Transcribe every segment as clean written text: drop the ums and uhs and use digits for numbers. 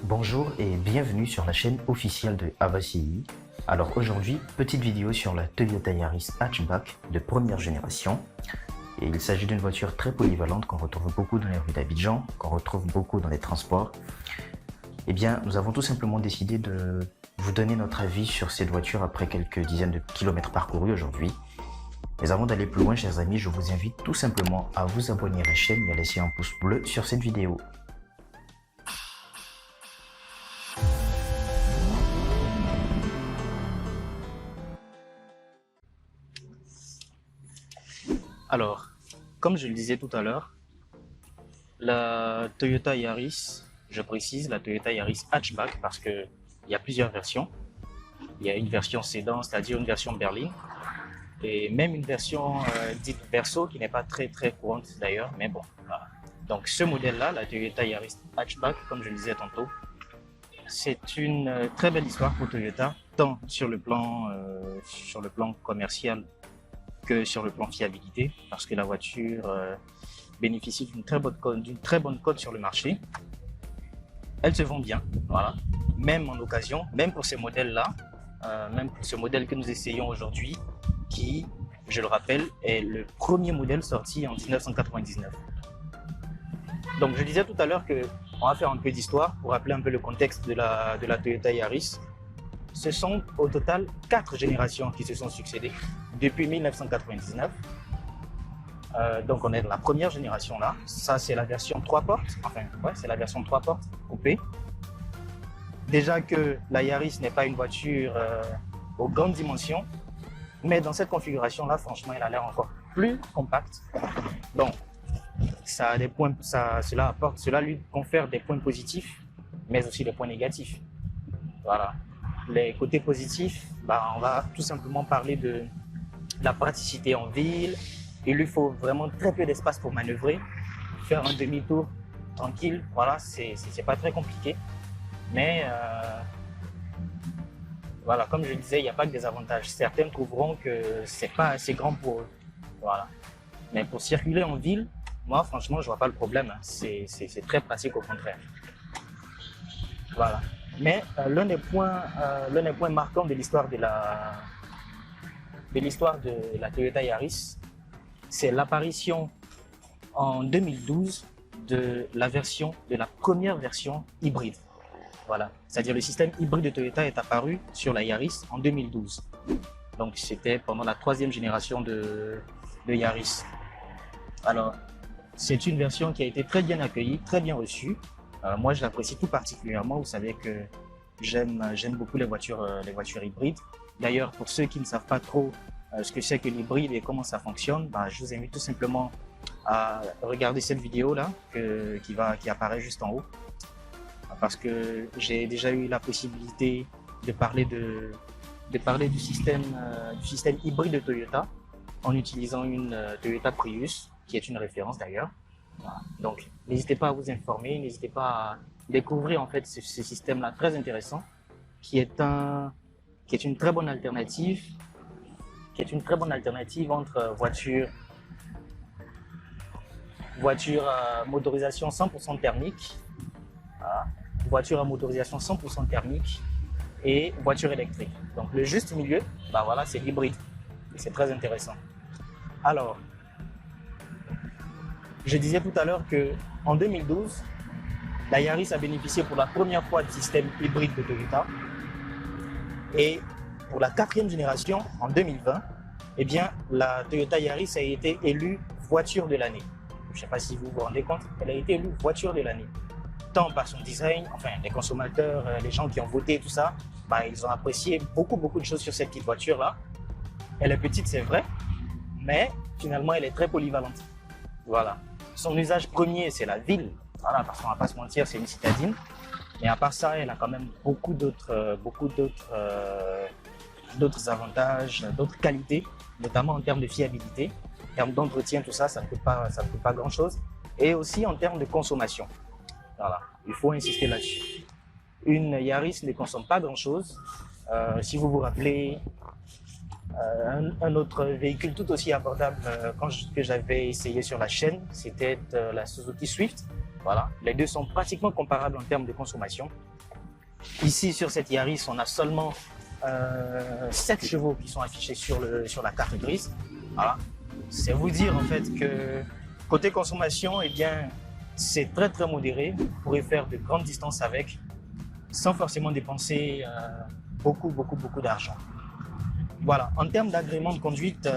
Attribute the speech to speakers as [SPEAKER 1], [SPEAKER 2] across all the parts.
[SPEAKER 1] Bonjour et bienvenue sur la chaîne officielle de Avaci. Alors aujourd'hui, petite vidéo sur la Toyota Yaris Hatchback de première génération. Et il s'agit d'une voiture très polyvalente qu'on retrouve beaucoup dans les rues d'Abidjan, qu'on retrouve beaucoup dans les transports. Eh bien, nous avons tout simplement décidé de vous donner notre avis sur cette voiture après quelques dizaines de kilomètres parcourus aujourd'hui. Mais avant d'aller plus loin, chers amis, je vous invite tout simplement à vous abonner à la chaîne et à laisser un pouce bleu sur cette vidéo.
[SPEAKER 2] Alors, comme je le disais tout à l'heure, la Toyota Yaris, je précise, la Toyota Yaris Hatchback parce qu'il y a plusieurs versions. Il y a une version sédan, c'est-à-dire une version berline, et même une version dite Verso qui n'est pas très courante d'ailleurs, mais bon. Voilà. Donc ce modèle-là, la Toyota Yaris Hatchback, comme je le disais tantôt, c'est une très belle histoire pour Toyota, tant sur le plan commercial que sur le plan fiabilité, parce que la voiture bénéficie d'une très bonne cote sur le marché. Elle se vend bien, voilà. Même en occasion, même pour ces modèles-là, même pour ce modèle que nous essayons aujourd'hui, qui, je le rappelle, est le premier modèle sorti en 1999. Donc je disais tout à l'heure qu'on va faire un peu d'histoire pour rappeler un peu le contexte de la Toyota Yaris. Ce sont au total 4 générations qui se sont succédées depuis 1999. Donc on est dans la première génération là. Ça c'est la version 3 portes. Enfin ouais, c'est la version 3 portes coupée. Déjà que la Yaris n'est pas une voiture aux grandes dimensions, mais dans cette configuration là, franchement, elle a l'air encore plus compacte. Donc ça a des points, cela lui confère des points positifs, mais aussi des points négatifs. Voilà. Les côtés positifs, on va tout simplement parler de la praticité en ville. Il lui faut vraiment très peu d'espace pour manœuvrer, faire un demi-tour tranquille. Voilà, c'est pas très compliqué. Mais voilà, comme je le disais, il n'y a pas que des avantages. Certains trouveront que c'est pas assez grand pour eux. Voilà. Mais pour circuler en ville, moi franchement, je vois pas le problème. C'est très pratique au contraire. Voilà. Mais l'un des points marquants de l'histoire de la Toyota Yaris, c'est l'apparition en 2012 de la première version hybride. Voilà. C'est-à-dire le système hybride de Toyota est apparu sur la Yaris en 2012. Donc c'était pendant la 3e génération de Yaris. Alors, c'est une version qui a été très bien accueillie, très bien reçue. Moi, je l'apprécie tout particulièrement. Vous savez que j'aime beaucoup les voitures hybrides. D'ailleurs, pour ceux qui ne savent pas trop ce que c'est que l'hybride et comment ça fonctionne, je vous invite tout simplement à regarder cette vidéo-là qui apparaît juste en haut. Parce que j'ai déjà eu la possibilité de parler du système hybride de Toyota en utilisant une Toyota Prius, qui est une référence d'ailleurs. Voilà. Donc, n'hésitez pas à vous informer, n'hésitez pas à découvrir en fait ce système-là très intéressant, qui est une très bonne alternative, entre voiture à motorisation 100% thermique, voilà, voiture à motorisation 100% thermique et voiture électrique. Donc, le juste milieu, voilà, c'est l'hybride. C'est très intéressant. Alors, je disais tout à l'heure qu'en 2012, la Yaris a bénéficié pour la première fois du système hybride de Toyota. Et pour la 4e génération, en 2020, eh bien, la Toyota Yaris a été élue voiture de l'année. Je ne sais pas si vous vous rendez compte, elle a été élue voiture de l'année. Tant par son design, enfin, les consommateurs, les gens qui ont voté, tout ça, ils ont apprécié beaucoup de choses sur cette petite voiture-là. Elle est petite, c'est vrai, mais finalement, elle est très polyvalente. Voilà. Son usage premier, c'est la ville. Voilà, parce qu'on ne va pas se mentir, c'est une citadine. Mais à part ça, elle a quand même beaucoup d'autres avantages, d'autres qualités, notamment en termes de fiabilité, en termes d'entretien, tout ça, ça ne coûte pas grand-chose. Et aussi en termes de consommation. Voilà, il faut insister là-dessus. Une Yaris ne consomme pas grand-chose. Si vous vous rappelez, un autre véhicule tout aussi abordable que j'avais essayé sur la chaîne, c'était la Suzuki Swift. Voilà, les deux sont pratiquement comparables en termes de consommation. Ici, sur cette Yaris, on a seulement 7 chevaux qui sont affichés sur la carte grise. Voilà. C'est vous dire en fait que côté consommation, eh bien, c'est très très modéré. Vous pourrez faire de grandes distances avec sans forcément dépenser beaucoup d'argent. Voilà. En termes d'agrément de conduite,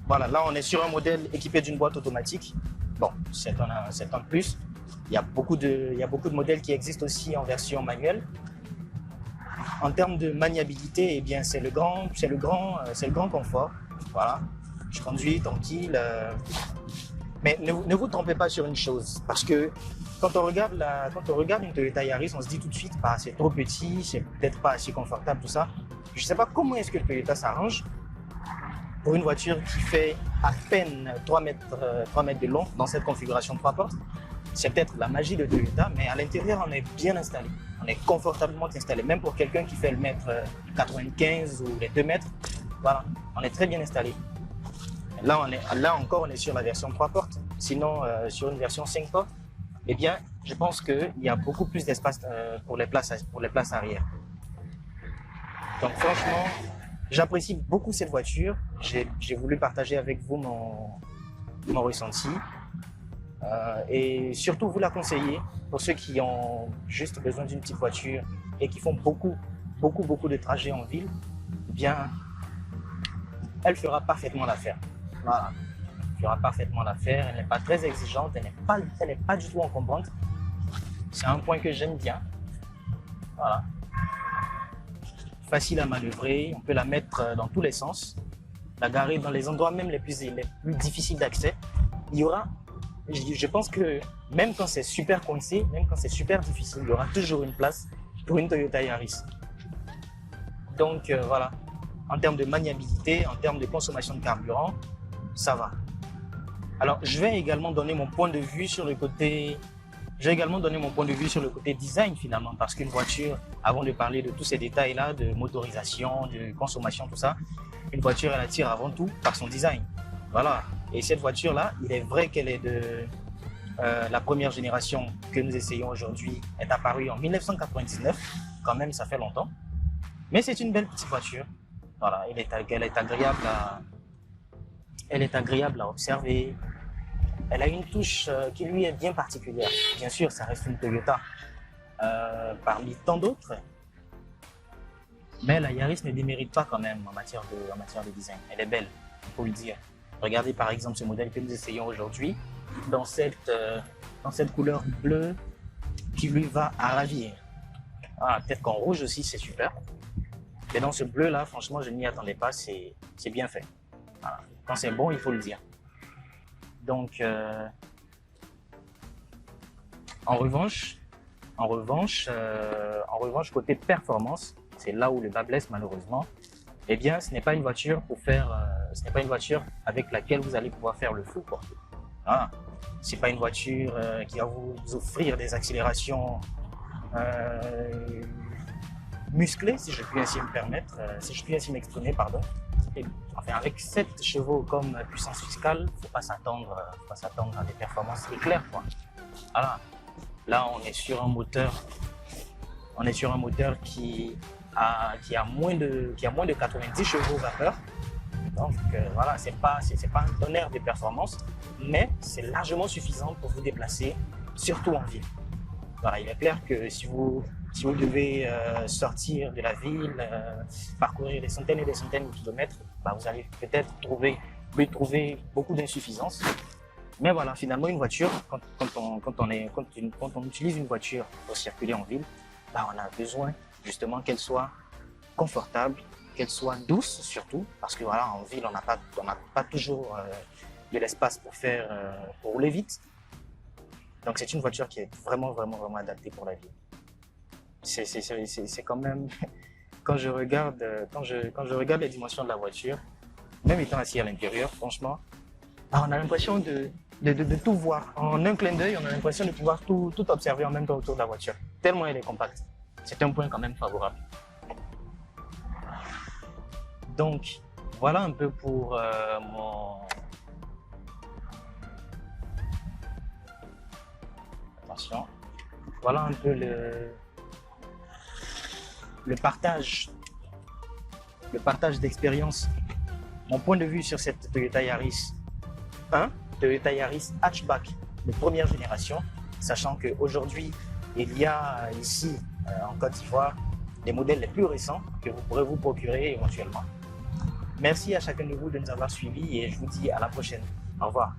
[SPEAKER 2] voilà, là on est sur un modèle équipé d'une boîte automatique. Bon, c'est un plus. Il y a beaucoup de modèles qui existent aussi en version manuelle. En termes de maniabilité, eh bien, c'est le grand confort. Voilà. Je conduis tranquille. Mais ne vous trompez pas sur une chose, parce que quand on regarde une Toyota Yaris, on se dit tout de suite, bah, c'est trop petit, c'est peut-être pas assez confortable, tout ça. Je ne sais pas comment est-ce que le Toyota s'arrange pour une voiture qui fait à peine 3 mètres de long dans cette configuration 3 portes. C'est peut-être la magie de Toyota, mais à l'intérieur, on est bien installé. On est confortablement installé. Même pour quelqu'un qui fait le mètre 95 ou les 2 mètres, voilà, on est très bien installé. Là encore, on est sur la version 3 portes. Sinon, sur une version 5 portes, eh bien, je pense qu'il y a beaucoup plus d'espace pour les places arrière. Donc franchement, j'apprécie beaucoup cette voiture. J'ai voulu partager avec vous mon ressenti. Et surtout vous la conseiller pour ceux qui ont juste besoin d'une petite voiture et qui font beaucoup de trajets en ville. Eh bien, elle fera parfaitement l'affaire. Voilà, elle fera parfaitement l'affaire. Elle n'est pas très exigeante, elle n'est pas du tout encombrante. C'est un point que j'aime bien. Voilà, facile à manœuvrer, on peut la mettre dans tous les sens, la garer dans les endroits même les plus difficiles d'accès. Il y aura, je pense que même quand c'est super coincé, même quand c'est super difficile, il y aura toujours une place pour une Toyota Yaris. Donc voilà, en termes de maniabilité, en termes de consommation de carburant, ça va. Alors je vais également donner mon point de vue sur le côté design finalement, parce qu'une voiture, avant de parler de tous ces détails-là, de motorisation, de consommation, tout ça, une voiture elle attire avant tout par son design. Voilà. Et cette voiture-là, il est vrai qu'elle est de la première génération que nous essayons aujourd'hui, est apparue en 1999. Quand même, ça fait longtemps. Mais c'est une belle petite voiture. Voilà, elle est agréable à observer. Elle a une touche qui lui est bien particulière. Bien sûr, ça reste une Toyota parmi tant d'autres. Mais la Yaris ne démérite pas quand même en matière de design. Elle est belle, il faut le dire. Regardez par exemple ce modèle que nous essayons aujourd'hui dans cette couleur bleue qui lui va à ravir. Ah, peut-être qu'en rouge aussi c'est super. Mais dans ce bleu là, franchement, je n'y attendais pas, c'est bien fait. Voilà. Quand c'est bon, il faut le dire. Donc, en revanche, côté performance, c'est là où le bas blesse malheureusement. Eh bien, ce n'est pas une voiture avec laquelle vous allez pouvoir faire le fou, quoi. Ah, c'est pas une voiture qui va vous offrir des accélérations musclées, si je puis ainsi me permettre, si je puis ainsi m'exprimer, pardon. Et, enfin, avec 7 chevaux comme puissance fiscale, faut pas s'attendre à des performances éclairs, quoi. Voilà. Là, on est sur un moteur qui a moins de 90 chevaux vapeur. Donc voilà, c'est pas un tonnerre de performance, mais c'est largement suffisant pour vous déplacer, surtout en ville. Voilà, il est clair que si vous devez sortir de la ville, parcourir des centaines et des centaines de kilomètres, bah, vous allez peut-être trouver beaucoup d'insuffisance. Mais voilà, finalement, une voiture, quand on utilise une voiture pour circuler en ville, bah, on a besoin justement qu'elle soit confortable, qu'elle soit douce surtout, parce que voilà, en ville, on n'a pas toujours de l'espace pour rouler vite. Donc c'est une voiture qui est vraiment adaptée pour la ville. C'est quand même, quand je regarde les dimensions de la voiture, même étant assis à l'intérieur, franchement, bah, on a l'impression de tout voir. En un clin d'œil, on a l'impression de pouvoir tout observer en même temps autour de la voiture. Tellement elle est compacte. C'est un point quand même favorable. Donc, voilà un peu pour mon... génération. Voilà un peu le partage d'expérience, mon point de vue sur cette Toyota Yaris 1, Toyota Yaris hatchback de première génération, sachant qu'aujourd'hui, il y a ici en Côte d'Ivoire des modèles les plus récents que vous pourrez vous procurer éventuellement. Merci à chacun de vous de nous avoir suivis et je vous dis à la prochaine. Au revoir.